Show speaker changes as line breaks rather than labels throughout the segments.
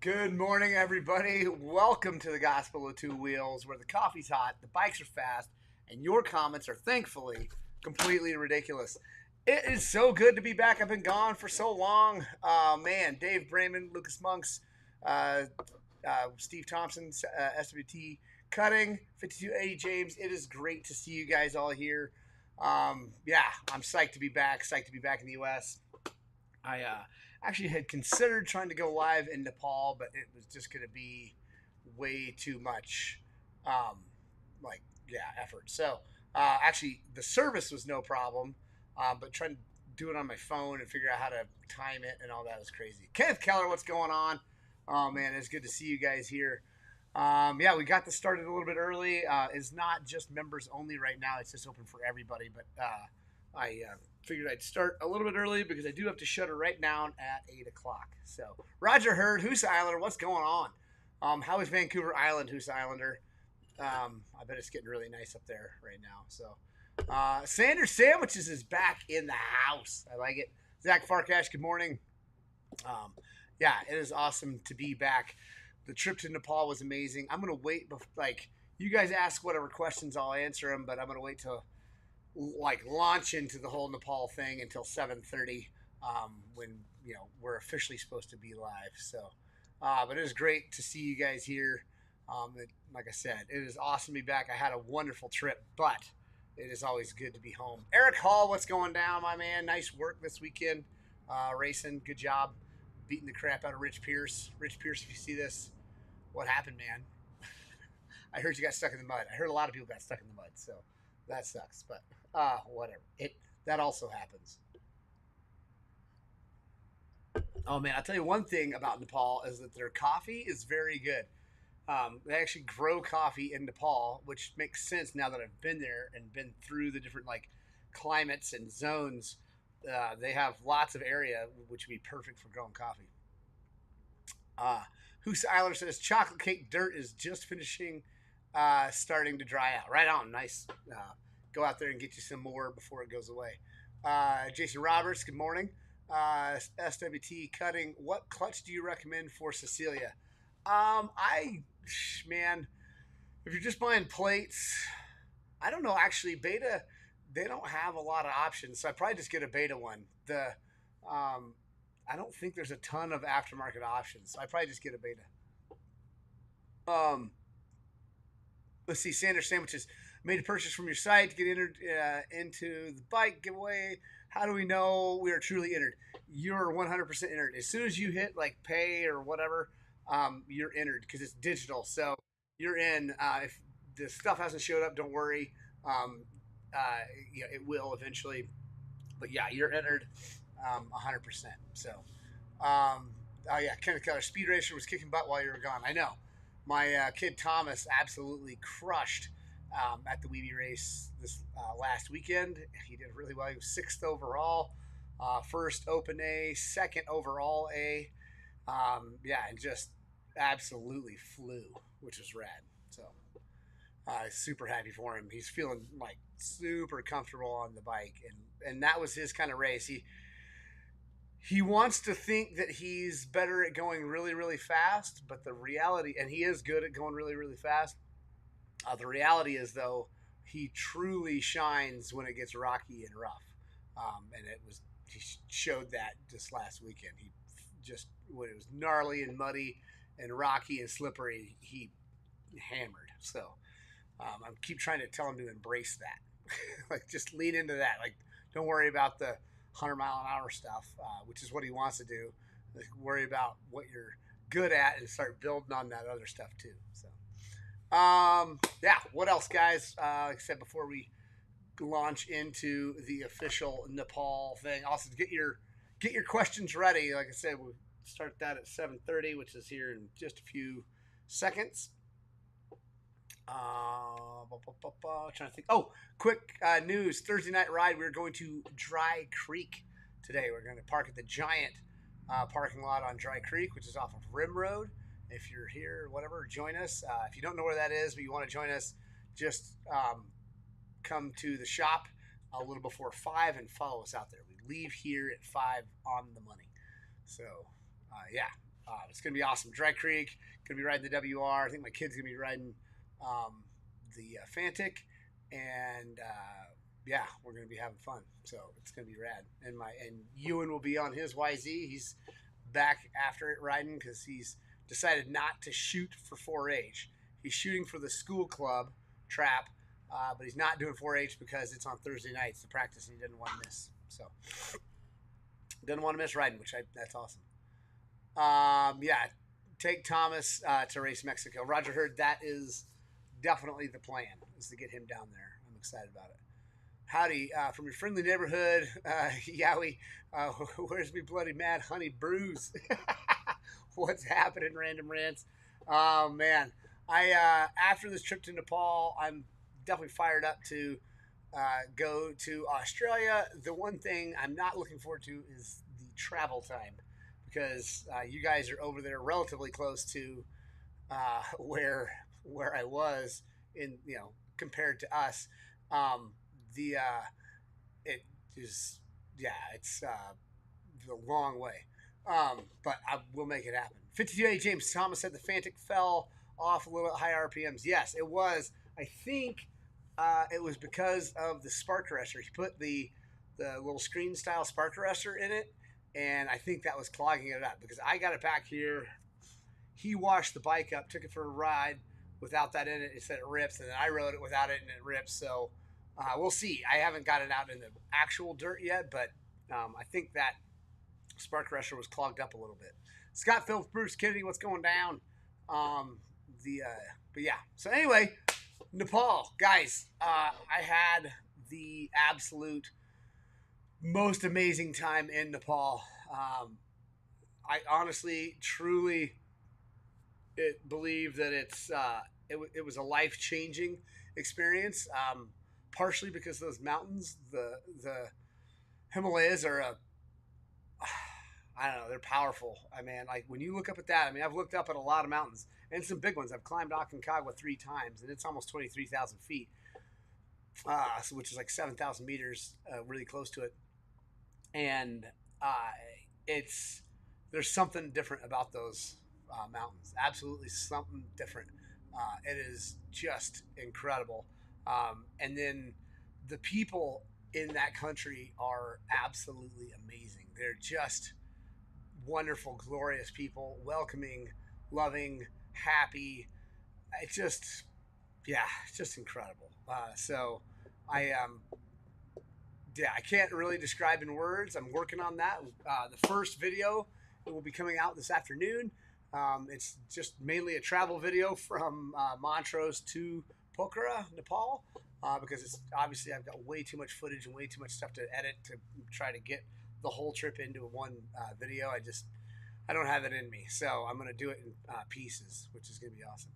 Good morning, everybody. Welcome to the Gospel of Two Wheels, where the coffee's hot, the bikes are fast, and your comments are thankfully completely ridiculous. It is so good to be back. I've been gone for so long. Man, Dave Brayman, Lucas Monks, uh, Steve Thompson, SWT Cutting, 5280 James. It is great to see you guys all here. Yeah, I'm psyched to be back. Psyched to be back in the U.S. I actually had considered trying to go live in Nepal, but it was just going to be way too much, um, effort. So actually, the service was no problem, but trying to do it on my phone and figure out how to time it and all that was crazy. Kenneth Keller, what's going on? Oh man, it's good to see you guys here. Yeah, we got this started a little bit early. It's not just members only right now; it's just open for everybody. But I figured I'd start a little bit early because I do have to shut her right down at 8 o'clock. So, Roger Hurd, Hoos Islander, what's going on? How is Vancouver Island, Hoos Islander? I bet it's getting really nice up there right now. So, Sanders Sandwiches is back in the house. I like it. Zach Farkash, good morning. Um, yeah, it is awesome to be back. The trip to Nepal was amazing. I'm gonna wait. Like you guys ask whatever questions, I'll answer them. But I'm gonna wait till like launch into the whole Nepal thing until 7:30 when we're officially supposed to be live. So, but it is great to see you guys here. Like I said, it is awesome to be back. I had a wonderful trip, but it is always good to be home. Eric Hall, what's going down, my man? Nice work this weekend, racing. Good job, beating the crap out of Rich Pierce. Rich Pierce, if you see this, what happened, man? I heard you got stuck in the mud. I heard a lot of people got stuck in the mud, so that sucks. But whatever. That also happens. Oh man, I'll tell you one thing about Nepal is that their coffee is very good. They actually grow coffee in Nepal, which makes sense now that I've been there and been through the different like climates and zones. They have lots of area which would be perfect for growing coffee. Uh, Hoos Eiler says chocolate cake dirt is just finishing, starting to dry out. Right on, nice. Go out there and get you some more before it goes away. Jason Roberts, good morning. SWT Cutting, what clutch do you recommend for Cecilia? Man, if you're just buying plates, I don't know. Actually, Beta, they don't have a lot of options, so I probably just get a Beta one. Um, I don't think there's a ton of aftermarket options, so I probably just get a Beta. Um, let's see. Sanders Sandwiches made a purchase from your site to get entered into the bike giveaway. How do we know we are truly entered? You're 100% entered. As soon as you hit like pay or whatever, you're entered because it's digital. So you're in. If the stuff hasn't showed up, don't worry. Um, it will eventually. But yeah, you're entered 100%. So, oh yeah, Kenneth Keller, Speed Racer was kicking butt while you were gone. I know. My kid Thomas absolutely crushed at the Weeby race this last weekend. He did really well. He was sixth overall, first Open A, second overall A. Yeah, and just absolutely flew, which was rad. So super happy for him. He's feeling like super comfortable on the bike, and that was his kind of race. He wants to think that he's better at going really really fast, but the reality, and he is good at going really really fast. The reality is though, he truly shines when it gets rocky and rough, and he showed that just last weekend. He just when it was gnarly and muddy and rocky and slippery, he hammered. So I keep trying to tell him to embrace that. Like just lean into that. Like don't worry about the 100-mile-an-hour stuff, which is what he wants to do. Like, worry about what you're good at and start building on that other stuff too. So yeah, what else, guys? Like I said before we launch into the official Nepal thing, also get your questions ready. Like I said, we'll start that at 7:30, which is here in just a few seconds. Trying to think. Oh, quick news. Thursday night ride. We're going to Dry Creek today. We're going to park at the giant parking lot on Dry Creek, which is off of Rim Road. If you're here, whatever, join us. If you don't know where that is, but you want to join us, just come to the shop a little before 5 and follow us out there. We leave here at 5 on the money. So, yeah. It's going to be awesome. Dry Creek, going to be riding the WR. I think my kid's going to be riding the Fantic, and yeah, we're going to be having fun. So it's going to be rad. And Ewan will be on his YZ. He's back after it riding because he's decided not to shoot for 4-H. He's shooting for the school club trap, but he's not doing 4-H because it's on Thursday nights to practice, and he didn't want to miss. So didn't want to miss riding, that's awesome. Yeah, take Thomas to race Mexico. Roger Hurd, that is definitely the plan, is to get him down there. I'm excited about it. Howdy, from your friendly neighborhood, Yowie, where's me bloody mad honey brews? What's happening, Random Rants? Oh, man. After this trip to Nepal, I'm definitely fired up to go to Australia. The one thing I'm not looking forward to is the travel time, because you guys are over there relatively close to where I was in, compared to us. It is, yeah, it's a long way. But I will make it happen. 52A James Thomas said the Fantic fell off a little at high RPMs. Yes, it was. I think it was because of the spark arrestor. He put the little screen style spark arrestor in it, and I think that was clogging it up, because I got it back here. He washed the bike up, took it for a ride without that in it. He said it rips, and then I rode it without it, and it rips. So we'll see. I haven't got it out in the actual dirt yet, but I think that spark arrestor was clogged up a little bit. Scott Phillips, Bruce Kennedy, what's going down? But yeah. So anyway, Nepal, guys. I had the absolute most amazing time in Nepal. I honestly, truly, believe that it was a life-changing experience. Partially because those mountains, the Himalayas are I don't know, they're powerful. I mean, like when you look up at that, I mean, I've looked up at a lot of mountains and some big ones. I've climbed Aconcagua 3 times, and it's almost 23,000 feet, which is like 7,000 meters, really close to it. And there's something different about those mountains. Absolutely something different. It is just incredible. And then the people in that country are absolutely amazing. They're just wonderful, glorious people, welcoming, loving, happy. It's just incredible. So I can't really describe in words. I'm working on that. The first video will be coming out this afternoon. It's just mainly a travel video from Montrose to Pokhara, Nepal, because it's obviously I've got way too much footage and way too much stuff to edit to try to get the whole trip into one video. I don't have it in me, so I'm going to do it in pieces, which is going to be awesome.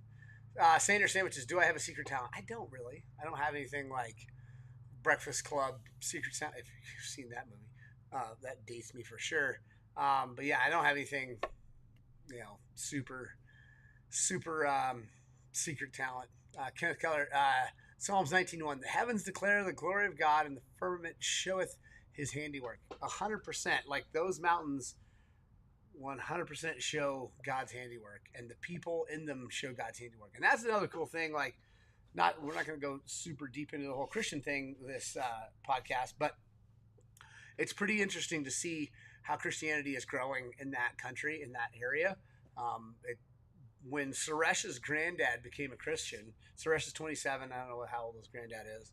Sander Sandwiches, do I have a secret talent? I don't really. I don't have anything like Breakfast Club secret talent. If you've seen that movie, that dates me for sure. But yeah, I don't have anything, super secret talent. Kenneth Keller, Psalms 19:1. The heavens declare the glory of God, and the firmament showeth his handiwork. 100%. Like those mountains, 100% show God's handiwork, and the people in them show God's handiwork. And that's another cool thing. Like, we're not going to go super deep into the whole Christian thing this podcast, but it's pretty interesting to see how Christianity is growing in that country, in that area. When Suresh's granddad became a Christian, Suresh is 27. I don't know how old his granddad is.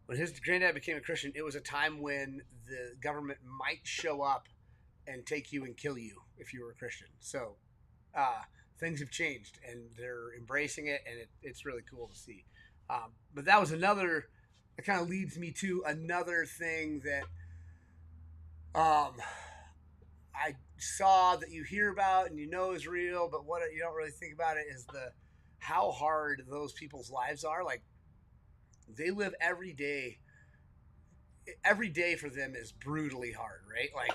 When his granddad became a Christian, it was a time when the government might show up and take you and kill you if you were a Christian. So things have changed, and they're embracing it, and it's really cool to see. But that was that kind of leads me to another thing that I saw that you hear about and is real, but what you don't really think about it is how hard those people's lives are. Like, they live every day. Every day for them is brutally hard, right? Like,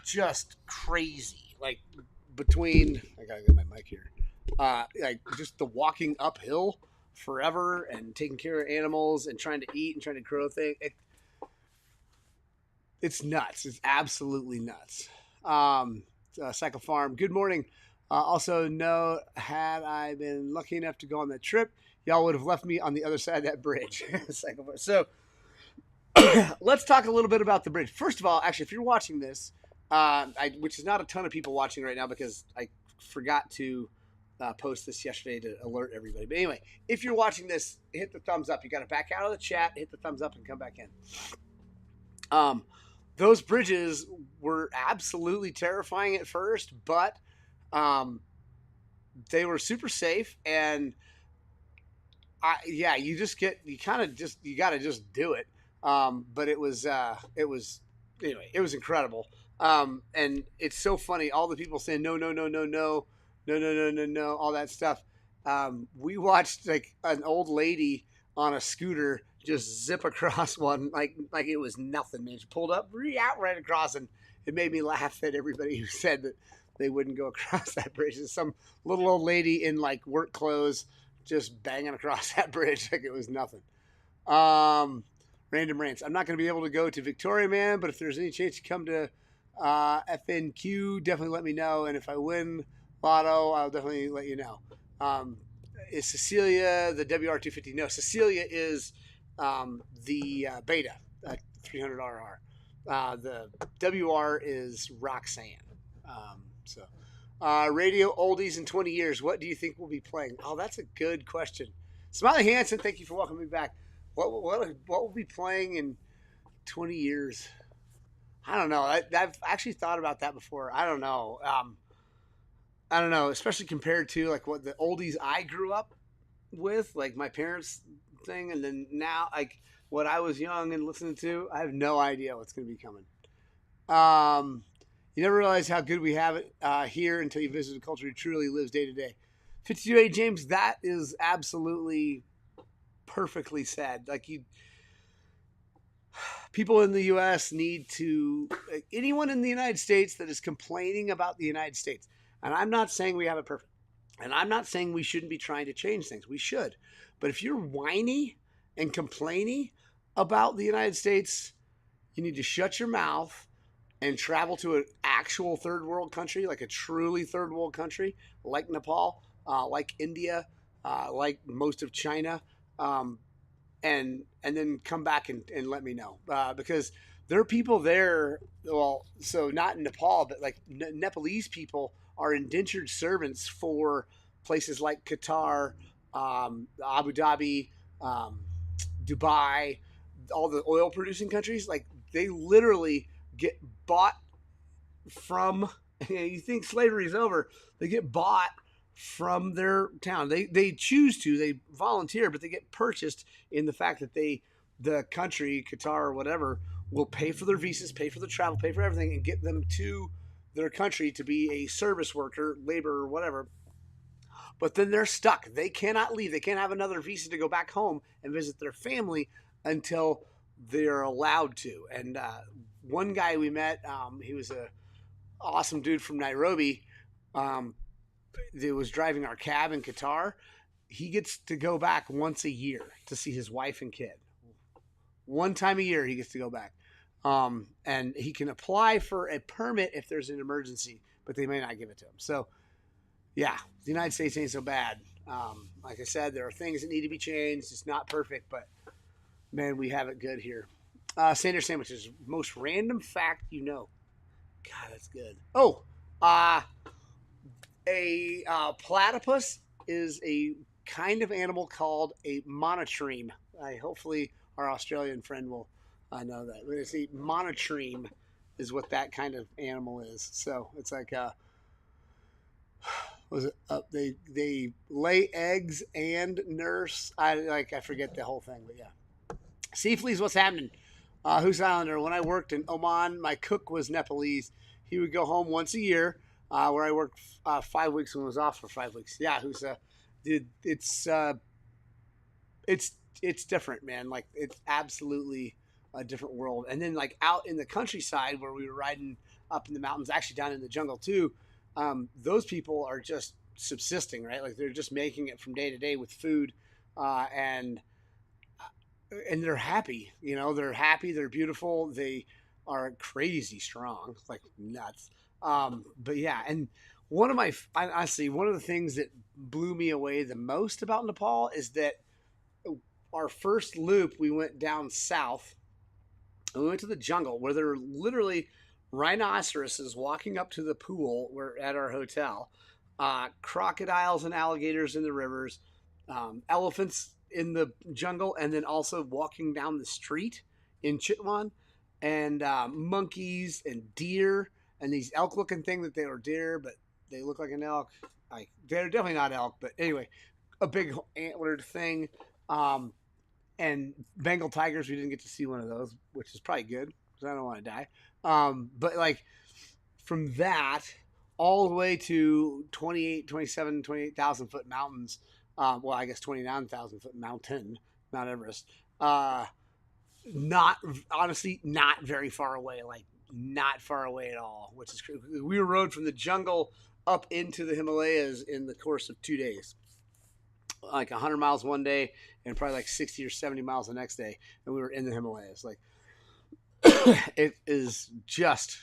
just crazy. Like, I gotta get my mic here. Like, just the walking uphill forever and taking care of animals and trying to eat and trying to grow things. It's nuts. It's absolutely nuts. Cycle Farm. Good morning. Also, no, had I been lucky enough to go on that trip, y'all would have left me on the other side of that bridge. Cycle Farm. So let's talk a little bit about the bridge. First of all, actually, if you're watching this, which is not a ton of people watching right now because I forgot to post this yesterday to alert everybody. But anyway, if you're watching this, hit the thumbs up. You got to back out of the chat, hit the thumbs up, and come back in. Those bridges were absolutely terrifying at first, but they were super safe. And you got to just do it. But it was incredible. And it's so funny. All the people saying, no, all that stuff. We watched like an old lady on a scooter just zip across one like it was nothing, man. She pulled up right across, and it made me laugh at everybody who said that they wouldn't go across that bridge. There's some little old lady in like work clothes just banging across that bridge like it was nothing. Random rants. I'm not going to be able to go to Victoria, man, but if there's any chance you come to FNQ, definitely let me know. And if I win Lotto, I'll definitely let you know. Is Cecilia the WR250? No, Cecilia is the Beta, 300RR. The WR is Roxanne. Radio oldies in 20 years. What do you think we'll be playing? Oh, that's a good question. Smiley Hansen, thank you for welcoming me back. What will be playing in 20 years? I don't know. I've actually thought about that before. I don't know. I don't know, especially compared to like what the oldies I grew up with, like my parents' thing, and then now like what I was young and listening to. I have no idea what's going to be coming. You never realize how good we have it here until you visit a culture who truly lives day to day. 52A James, that is absolutely perfectly said. Like people in the U.S. need to, anyone in the United States that is complaining about the United States, and I'm not saying we have it perfect, and I'm not saying we shouldn't be trying to change things. We should. But if you're whiny and complaining about the United States, you need to shut your mouth and travel to an actual third world country, like a truly third world country, like Nepal, like India, like most of China, and then come back and let me know, because there are people there. Well, so not in Nepal, but like Nepalese people are indentured servants for places like Qatar, Abu Dhabi, Dubai, all the oil producing countries. Like they literally get bought from, you think slavery is over, they get bought from their town. They choose to, they volunteer, but they get purchased in the fact that the country, Qatar or whatever, will pay for their visas, pay for the travel, pay for everything, and get them to their country to be a service worker, labor or whatever. But then they're stuck. They cannot leave. They can't have another visa to go back home and visit their family until they're allowed to. And one guy we met, he was a awesome dude from Nairobi, that was driving our cab in Qatar. He gets to go back once a year to see his wife and kid. One time a year he gets to go back. And he can apply for a permit if there's an emergency, but they may not give it to him. So, yeah, the United States ain't so bad. Like I said, there are things that need to be changed. It's not perfect, but, man, we have it good here. Sanders sandwiches, most random fact you know. God, that's good. Oh, a platypus is a kind of animal called a monotreme. Hopefully our Australian friend will know that. But it's a monotreme is what that kind of animal is. So it's like they lay eggs and nurse. I forget the whole thing, but yeah. Sea fleas, what's happening? Who's Islander? When I worked in Oman, my cook was Nepalese. He would go home once a year, where I worked 5 weeks and was off for 5 weeks. Yeah, dude, it's different, man. Like it's absolutely a different world. And then like out in the countryside where we were riding up in the mountains, actually down in the jungle too, those people are just subsisting, right? Like they're just making it from day to day with food, and they're happy. You know, they're happy. They're beautiful. They are crazy strong, like nuts. But yeah, and one of my honestly one of the things that blew me away the most about Nepal is that our first loop we went down south. And we went to the jungle where there were literally rhinoceroses walking up to the pool where at our hotel, crocodiles and alligators in the rivers, elephants in the jungle, and then also walking down the street in Chitwan, and monkeys and deer and these elk looking thing that they were deer, but they look like an elk. They're definitely not elk, but anyway, a big antlered thing. And Bengal tigers, we didn't get to see one of those, which is probably good because I don't want to die. But like from that all the way to 28,000 foot mountains. Well, I guess 29,000 foot mountain, Mount Everest. Not honestly, not very far away. Like not far away at all, which is crazy. We rode from the jungle up into the Himalayas in the course of 2 days. Like 100 miles one day and probably like 60 or 70 miles the next day. And we were in the Himalayas. Like it is just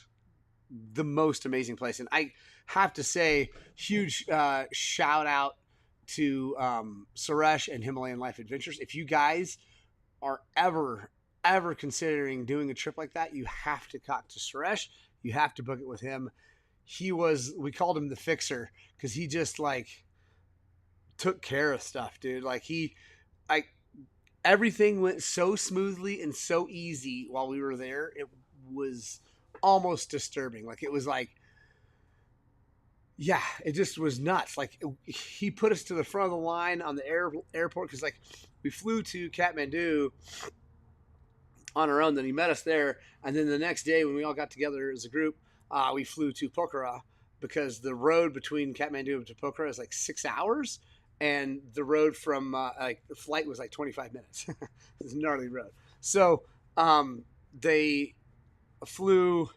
the most amazing place. And I have to say, huge shout out to Suresh and Himalayan Life Adventures. If you guys are ever considering doing a trip like that, you have to talk to Suresh. You have to book it with him. We called him the fixer because he just like took care of stuff, dude. Like everything went so smoothly and so easy while we were there. It was almost disturbing. Like it was like, yeah, it just was nuts. Like he put us to the front of the line on the airport because like we flew to Kathmandu on our own. Then he met us there, and then the next day when we all got together as a group, we flew to Pokhara because the road between Kathmandu to Pokhara is like 6 hours. And the road from the flight was like 25 minutes. It's a gnarly road. So they flew.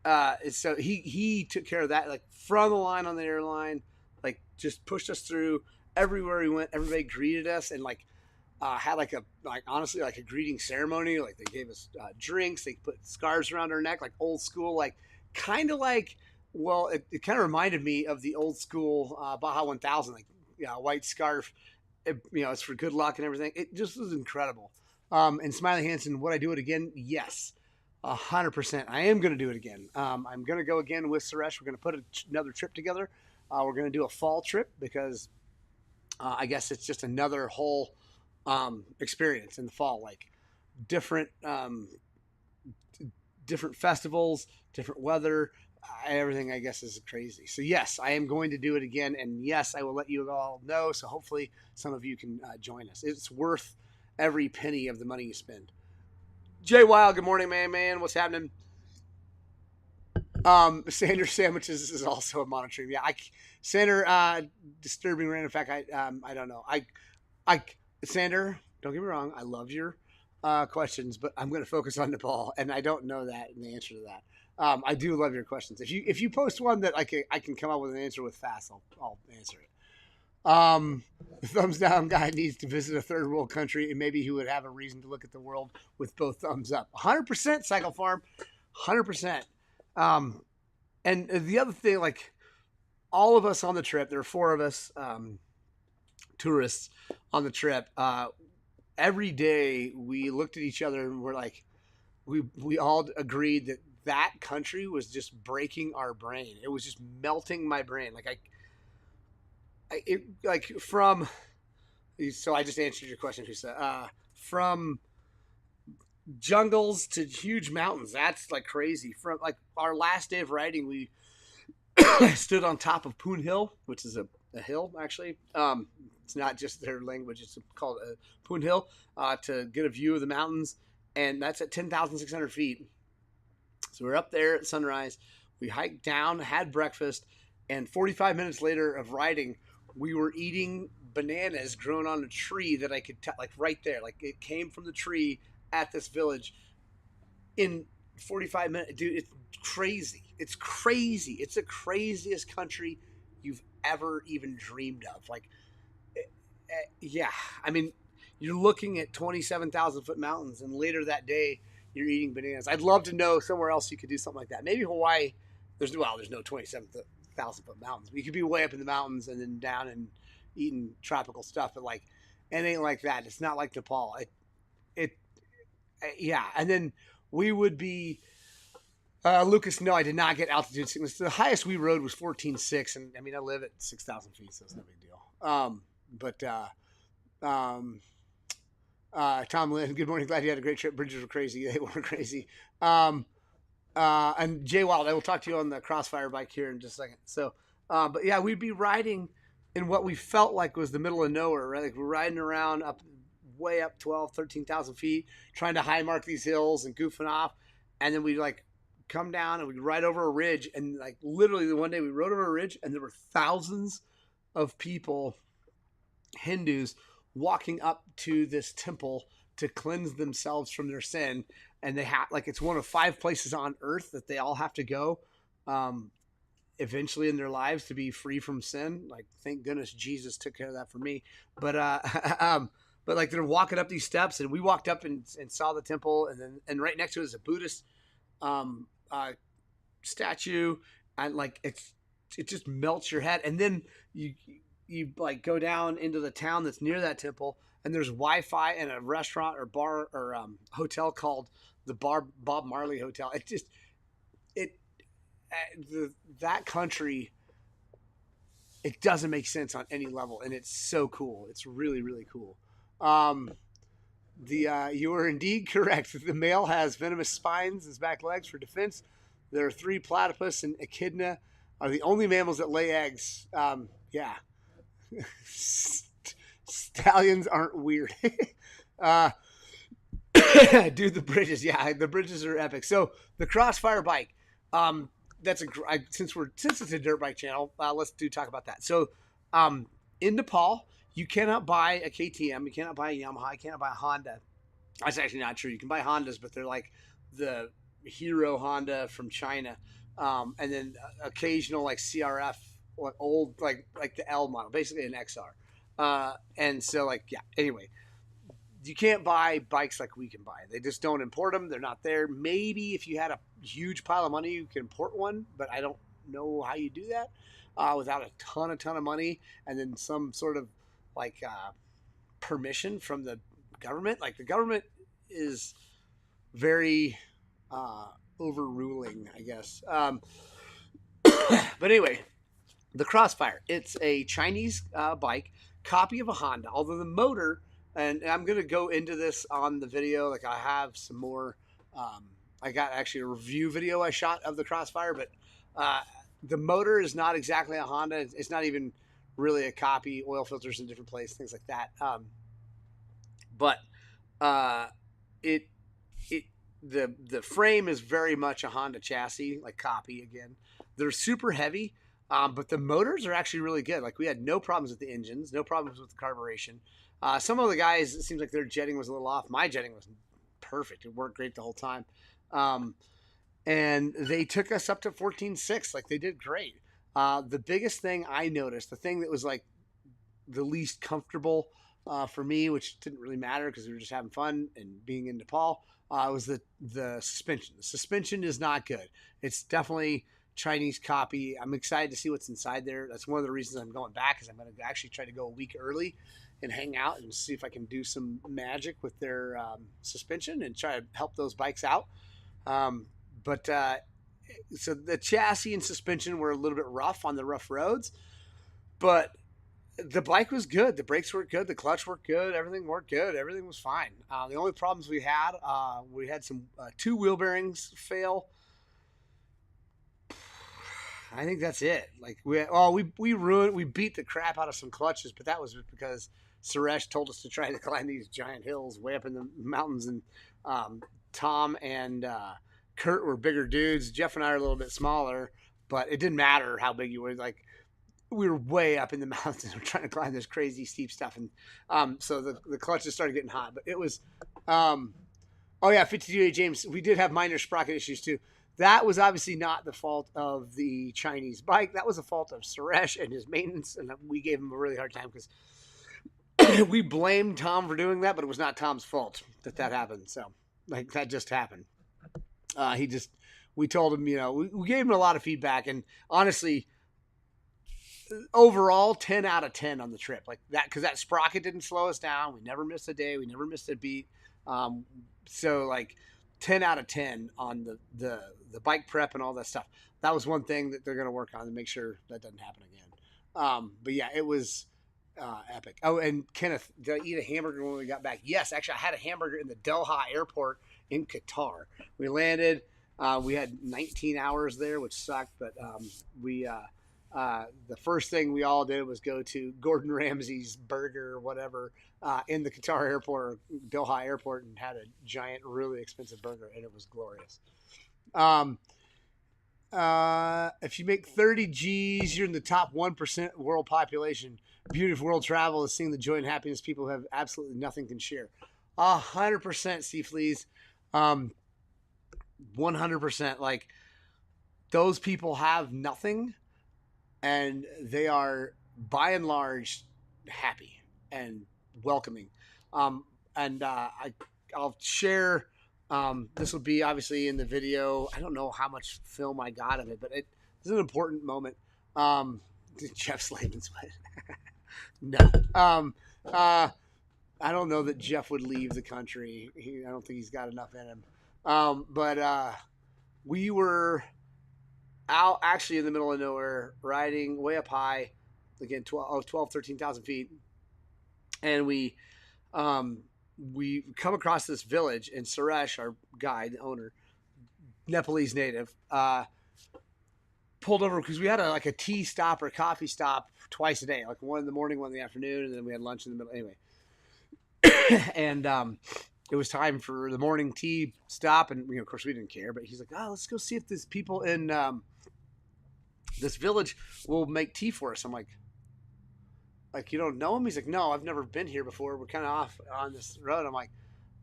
So he took care of that, like from the line on the airline, like just pushed us through everywhere we went. Everybody greeted us and like had honestly like a greeting ceremony. Like they gave us drinks. They put scarves around our neck, like old school, like kind of like. Well, it kind of reminded me of the old school Baja 1000, like. Yeah, white scarf, it's for good luck and everything. It just was incredible. And Smiley Hansen, would I do it again? Yes, 100%. I am going to do it again. I'm going to go again with Suresh. We're going to put another trip together. We're going to do a fall trip because I guess it's just another whole experience in the fall, like different festivals, different weather. Everything I guess is crazy. So yes, I am going to do it again, and yes, I will let you all know. So hopefully some of you can join us. It's worth every penny of the money you spend. Jay Wild, good morning, man. What's happening? Sander Sandwiches is also a monitoring. Yeah, Sander, disturbing random fact. I don't know. Sander, don't get me wrong. I love your questions, but I'm going to focus on Nepal, and I don't know that and the answer to that. I do love your questions. If you post one that I can come up with an answer with fast, I'll answer it. The thumbs down guy needs to visit a third world country, and maybe he would have a reason to look at the world with both thumbs up. 100% Cycle Farm, 100%. And the other thing, like all of us on the trip, there were 4 of us tourists on the trip. Every day we looked at each other and we're like, we all agreed that country was just breaking our brain. It was just melting my brain. So I just answered your question, Husa. From jungles to huge mountains, that's like crazy. From like our last day of riding, we stood on top of Poon Hill, which is a hill actually. It's not just their language; it's called Poon Hill, to get a view of the mountains, and that's at 10,600 feet. So we're up there at sunrise. We hiked down, had breakfast, and 45 minutes later of riding, we were eating bananas grown on a tree that I could like right there. Like it came from the tree at this village in 45 minutes. Dude, it's crazy. It's crazy. It's the craziest country you've ever even dreamed of. Like, yeah. I mean, you're looking at 27,000 foot mountains, and later that day, you're eating bananas. I'd love to know somewhere else you could do something like that. Maybe Hawaii there's no 27,000-foot mountains. You could be way up in the mountains and then down and eating tropical stuff, but like it ain't like that. It's not like Nepal. It yeah. And then we would be Lucas. No, I did not get altitude sickness. The highest we rode was 14.6, and I mean I live at 6,000 feet, so it's no big deal. Tom Lynn, good morning. Glad you had a great trip. Bridges were crazy. They were crazy. And Jay Wild, I will talk to you on the Crossfire bike here in just a second. So, but yeah, we'd be riding in what we felt like was the middle of nowhere, right? Like we're riding around way up 12, 13,000 feet, trying to high mark these hills and goofing off. And then we'd like come down and we'd ride over a ridge. And like literally the one day we rode over a ridge and there were thousands of people, Hindus, walking up to this temple to cleanse themselves from their sin. And they have like, it's one of 5 places on earth that they all have to go eventually in their lives to be free from sin. Like, thank goodness Jesus took care of that for me. But like they're walking up these steps and we walked up and saw the temple, and right next to it is a Buddhist statue, and like it just melts your head. And then you like go down into the town that's near that temple, and there's Wi-Fi and a restaurant or bar or hotel called the Bob Marley Hotel. That country, it doesn't make sense on any level, and it's so cool. It's really, really cool. You are indeed correct. The male has venomous spines in his back legs for defense. There are 3 platypus and echidna are the only mammals that lay eggs. Yeah. Stallions aren't weird. Dude, the bridges. Yeah, the bridges are epic. So the Crossfire bike, since it's a dirt bike channel, let's talk about that. So in Nepal, you cannot buy a KTM, you cannot buy a Yamaha, you cannot buy a Honda. That's actually not true. You can buy Hondas, but they're like the Hero Honda from China, and then occasional like CRF, like old like the L model, basically an XR. And so like yeah. Anyway, you can't buy bikes like we can buy. They just don't import them. They're not there. Maybe if you had a huge pile of money, you can import one, but I don't know how you do that without a ton of money and then some sort of like permission from the government. Like the government is very overruling, I guess. But anyway, the Crossfire, it's a Chinese bike, copy of a Honda, although the motor, and I'm going to go into this on the video. Like I have some more, I got actually a review video I shot of the Crossfire, but the motor is not exactly a Honda. It's not even really a copy. Oil filters in different places, things like that. But the frame is very much a Honda chassis, like copy again. They're super heavy, but the motors are actually really good. Like we had no problems with the engines, no problems with the carburation. Some of the guys, it seems like their jetting was a little off. My jetting was perfect. It worked great the whole time. And they took us up to 14.6. Like they did great. The biggest thing I noticed, the thing that was like the least comfortable for me, which didn't really matter because we were just having fun and being in Nepal, was the suspension. The suspension is not good. It's definitely Chinese copy. I'm excited to see what's inside there. That's one of the reasons I'm going back, is I'm going to actually try to go a week early and hang out and see if I can do some magic with their suspension and try to help those bikes out. So the chassis and suspension were a little bit rough on the rough roads, but the bike was good. The brakes worked good. The clutch worked good. Everything worked good. Everything was fine. The only problems we had some 2 wheel bearings fail. I think that's it. Like we beat the crap out of some clutches, but that was because Suresh told us to try to climb these giant hills way up in the mountains, and Tom and Kurt were bigger dudes. Jeff and I are a little bit smaller, but it didn't matter how big you were. Like we were way up in the mountains. We're trying to climb this crazy steep stuff, and so the clutches started getting hot. But it was, 52A James. We did have minor sprocket issues too. That was obviously not the fault of the Chinese bike. That was the fault of Suresh and his maintenance, and we gave him a really hard time because we blamed Tom for doing that, but it was not Tom's fault that happened. So, like, that just happened. we told him, we gave him a lot of feedback, and honestly, overall 10 out of 10 on the trip, like that, because that sprocket didn't slow us down. We never missed a day, we never missed a beat. So like 10 out of 10 on the bike prep and all that stuff. That was one thing that they're going to work on to make sure that doesn't happen again. But yeah, it was epic. Oh, and Kenneth, did I eat a hamburger when we got back? Yes, actually I had a hamburger in the Doha airport in Qatar. We landed, we had 19 hours there, which sucked, but the first thing we all did was go to Gordon Ramsay's burger or whatever in the Qatar airport or Doha airport and had a giant, really expensive burger, and it was glorious. If you make 30 G's, you're in the top 1% world population. Beauty of world travel is seeing the joy and happiness people who have absolutely nothing can share. 100%, Steve Fleas. 100%. Like, those people have nothing, and they are by and large happy and welcoming. I'll share, this will be obviously in the video. I don't know how much film I got of it, but it's an important moment. Jeff Slavens, no. I don't know that Jeff would leave the country. I don't think he's got enough in him. But we were out actually in the middle of nowhere, riding way up high, again, 13,000 feet. And we come across this village, and Suresh, our guide, the owner, Nepalese native, pulled over because we had a tea stop or coffee stop twice a day, like one in the morning, one in the afternoon, and then we had lunch in the middle. Anyway, and it was time for the morning tea stop, and of course we didn't care. But he's like, "Oh, let's go see if these people in this village will make tea for us." I'm like, you don't know him? He's like, "No, I've never been here before. We're kind of off on this road." I'm like,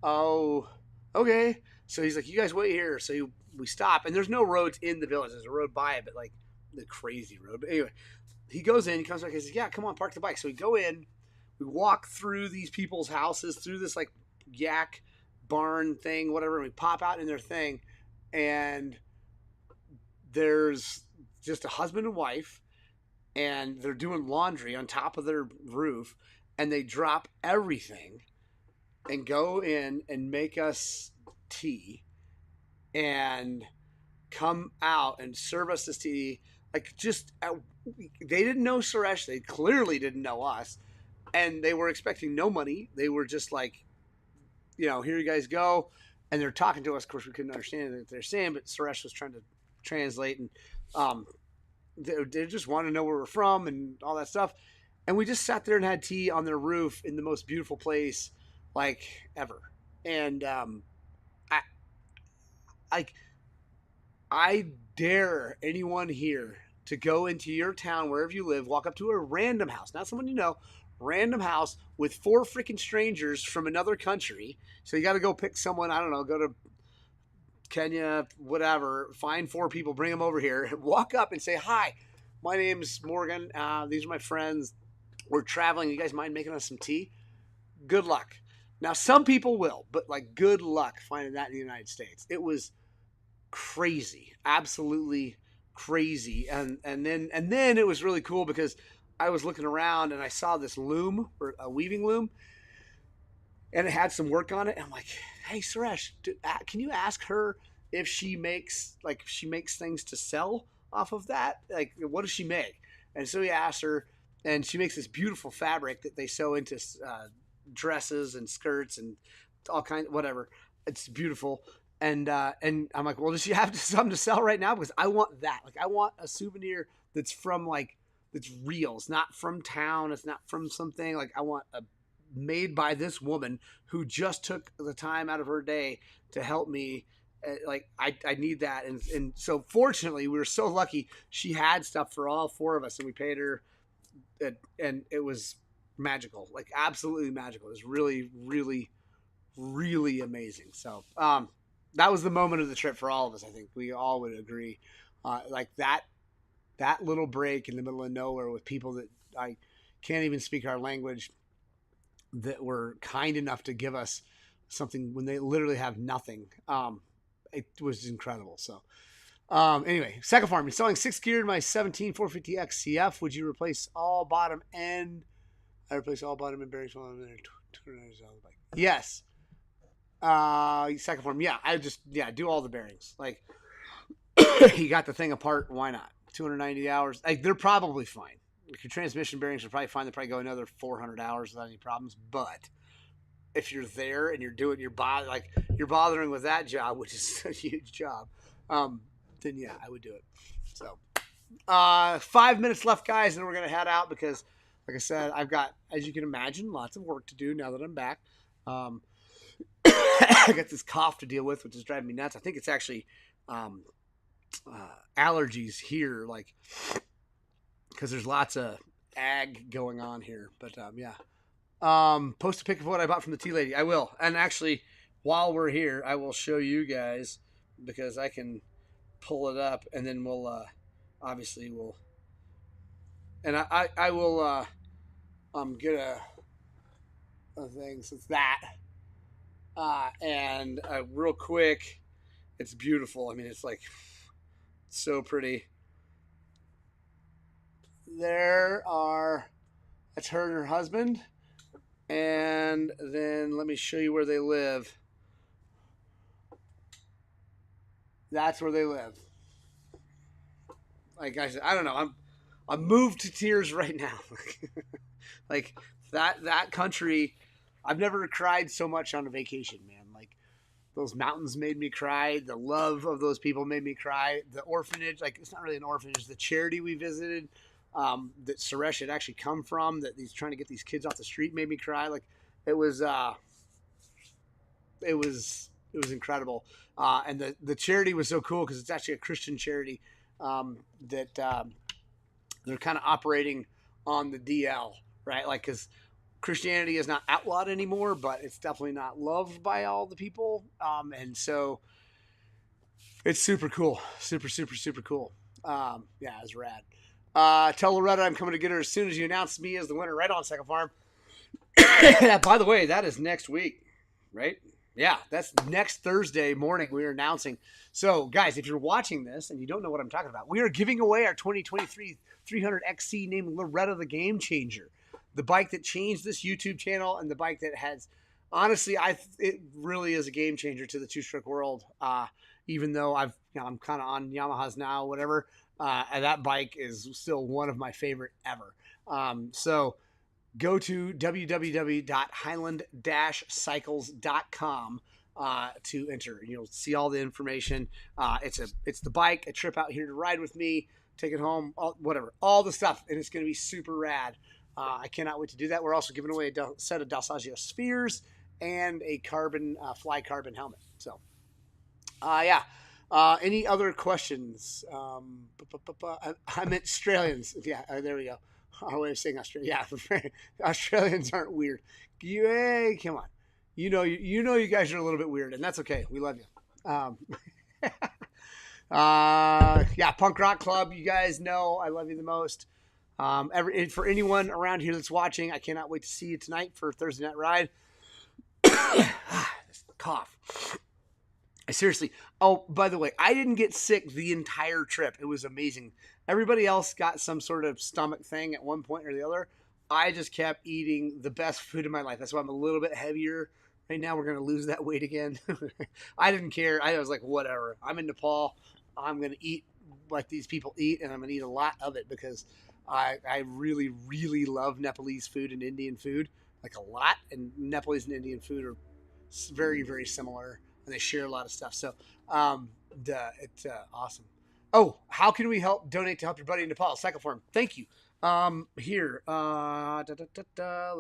"Oh, okay." So he's like, "You guys wait here." So we stop, and there's no roads in the village. There's a road by it, but like the crazy road. But anyway, he goes in, he comes back, he says, "Yeah, come on, park the bike." So we go in, we walk through these people's houses, through this like yak barn thing, whatever, and we pop out in their thing, and there's just a husband and wife, and they're doing laundry on top of their roof, and they drop everything and go in and make us tea and come out and serve us this tea. Like, they didn't know Suresh, they clearly didn't know us, and they were expecting no money. They were just like, here you guys go. And they're talking to us. Of course, we couldn't understand what they're saying, but Suresh was trying to translate, and they just wanted to know where we're from and all that stuff. And we just sat there and had tea on their roof in the most beautiful place, like, ever. And I dare anyone here to go into your town, wherever you live, walk up to a random house, not someone you know, random house with 4 freaking strangers from another country. So you got to go pick someone, I don't know, go to Kenya, whatever, find 4 people, bring them over here, walk up and say, "Hi, my name's Morgan. These are my friends. We're traveling. You guys mind making us some tea?" Good luck. Now, some people will, but like, good luck finding that in the United States. It was crazy, absolutely crazy. And then it was really cool because I was looking around and I saw this loom, or a weaving loom, and it had some work on it. And I'm like, "Hey, Suresh, can you ask her if she makes things to sell off of that? Like, what does she make?" And so he asked her, and she makes this beautiful fabric that they sew into dresses and skirts and all kinds, whatever. It's beautiful. And I'm like, "Well, does she have something to sell right now? Because I want that. Like, I want a souvenir that's from that's real. It's not from town. It's not from something. Like, I want made by this woman who just took the time out of her day to help me. Like, I need that." And so fortunately, we were so lucky. She had stuff for all 4 of us, and we paid her, and it was magical, like absolutely magical. It was really, really, really amazing. So that was the moment of the trip for all of us. I think we all would agree. Like that little break in the middle of nowhere with people that I can't even speak our language, that were kind enough to give us something when they literally have nothing. It was incredible. So Anyway, second farm. You're selling 6 gear in my 17 450X CF. Would you replace all bottom end? I replace all bottom end bearings while I'm there. $290 bike. Yes. Second farm. Yeah, do all the bearings. Like, you got the thing apart. Why not? 290 hours. Like, they're probably fine. Like, your transmission bearings are probably fine. They probably go another 400 hours without any problems. But if you're there and you're bothering with that job, which is a huge job, then yeah, I would do it. So, 5 minutes left, guys, and we're gonna head out because, like I said, I've got, as you can imagine, lots of work to do now that I'm back. I got this cough to deal with, which is driving me nuts. I think it's actually allergies here, like, because there's lots of ag going on here. But yeah. Post a pic of what I bought from the tea lady. I will. And actually, while we're here, I will show you guys, because I can pull it up, and then we'll obviously we'll, and I will get a thing. So it's that, and real quick, it's beautiful. I mean, it's like so pretty. That's her and her husband. And then let me show you where they live. That's where they live. Like I said, I don't know. I'm moved to tears right now. Like that country, I've never cried so much on a vacation, man. Like, those mountains made me cry. The love of those people made me cry. The orphanage, like, it's not really an orphanage. The charity we visited, that Suresh had actually come from, that he's trying to get these kids off the street, made me cry. Like, it was incredible. And the charity was so cool because it's actually a Christian charity, that they're kind of operating on the DL, right? Like, because Christianity is not outlawed anymore, but it's definitely not loved by all the people. And so it's super cool. Super, super, super cool. Yeah, it's rad. Tell Loretta I'm coming to get her as soon as you announce me as the winner, right on, Second Farm. By the way, that is next week, right? Yeah, that's next Thursday morning we're announcing. So, guys, if you're watching this and you don't know what I'm talking about, we are giving away our 2023 300XC named Loretta the Game Changer. The bike that changed this YouTube channel, and the bike that has, honestly, it really is a game changer to the two-stroke world. Even though I'm kind of on Yamahas now, whatever, and that bike is still one of my favorite ever. So go to www.highland-cycles.com to enter. You'll see all the information. It's the bike, a trip out here to ride with me, take it home, all the stuff, and it's going to be super rad. I cannot wait to do that. We're also giving away a set of Dalsaggio spheres and a fly carbon helmet. So, yeah. Any other questions? I meant Australians. Yeah, there we go. Our way of saying Australia. Yeah, Australians aren't weird. Hey, come on. You know you guys are a little bit weird, and that's okay. We love you. Yeah, Punk Rock Club. You guys know I love you the most. For anyone around here that's watching, I cannot wait to see you tonight for Thursday Night Ride. This cough. Seriously. Oh, by the way, I didn't get sick the entire trip. It was amazing. Everybody else got some sort of stomach thing at one point or the other. I just kept eating the best food in my life. That's why I'm a little bit heavier right now. We're going to lose that weight again. I didn't care. I was like, whatever. I'm in Nepal. I'm going to eat like these people eat, and I'm going to eat a lot of it because I really, really love Nepalese food and Indian food, like a lot. And Nepalese and Indian food are very, very similar, and they share a lot of stuff. So it's awesome. Oh, how can we donate to help your buddy in Nepal? Cycle for him. Thank you. Here. Let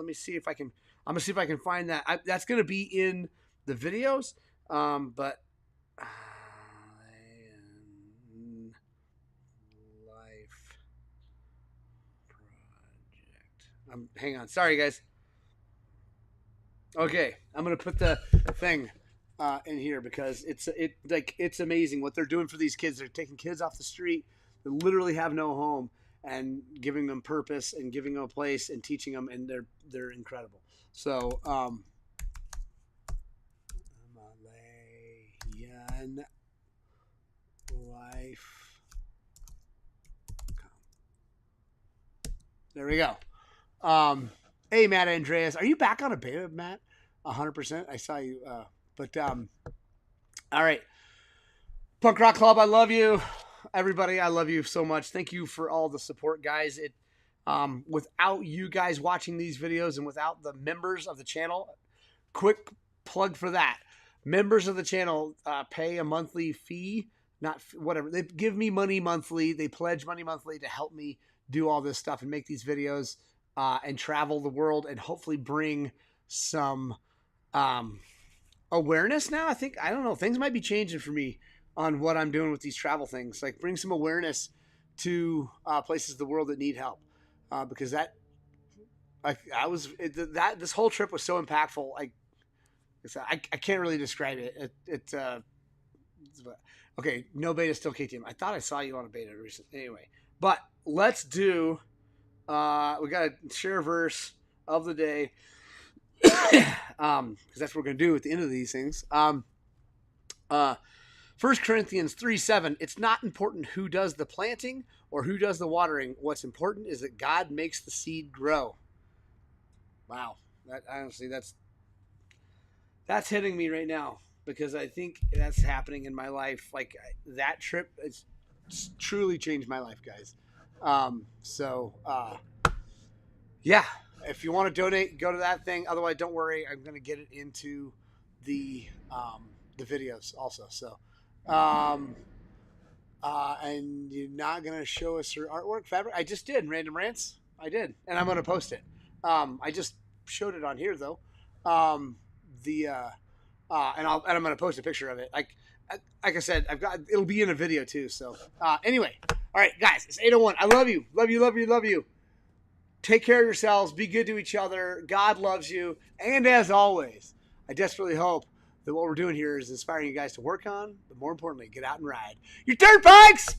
me see if I can. I'm gonna see if I can find that. That's gonna be in the videos. But life project. Hang on. Sorry, guys. Okay, I'm gonna put the thing in here because it's amazing what they're doing for these kids. They're taking kids off the street that literally have no home and giving them purpose and giving them a place and teaching them, and they're incredible. So Himalayan life. There we go. Hey, Matt Andreas, are you back on a beta, Matt? 100%. I saw you. All right. Punk Rock Club, I love you. Everybody, I love you so much. Thank you for all the support, guys. Without you guys watching these videos and without the members of the channel, quick plug for that. Members of the channel pay a monthly fee, whatever. They give me money monthly. They pledge money monthly to help me do all this stuff and make these videos and travel the world and hopefully bring some awareness now. I don't know. Things might be changing for me on what I'm doing with these travel things. Like bring some awareness to places of the world that need help. Because this whole trip was so impactful. I can't really describe it. Okay. No beta, still KTM. I thought I saw you on a beta recently. Anyway, but let's do, we got a share verse of the day. Because that's what we're going to do at the end of these things. 1 Corinthians 3:7. It's not important who does the planting or who does the watering. What's important is that God makes the seed grow. Wow. Honestly, that's hitting me right now because I think that's happening in my life. Like that trip has truly changed my life, guys. Yeah, if you want to donate, go to that thing. Otherwise, don't worry. I'm going to get it into the videos also. So, and you're not going to show us your artwork fabric. I just did Random Rants. I did. And I'm going to post it. I just showed it on here though. And I'm going to post a picture of it. Like I said, it'll be in a video too. So, anyway, all right, guys, it's 8:01. I love you. Love you, love you, love you. Take care of yourselves. Be good to each other. God loves you. And as always, I desperately hope that what we're doing here is inspiring you guys to work on, but more importantly, get out and ride your dirt bikes.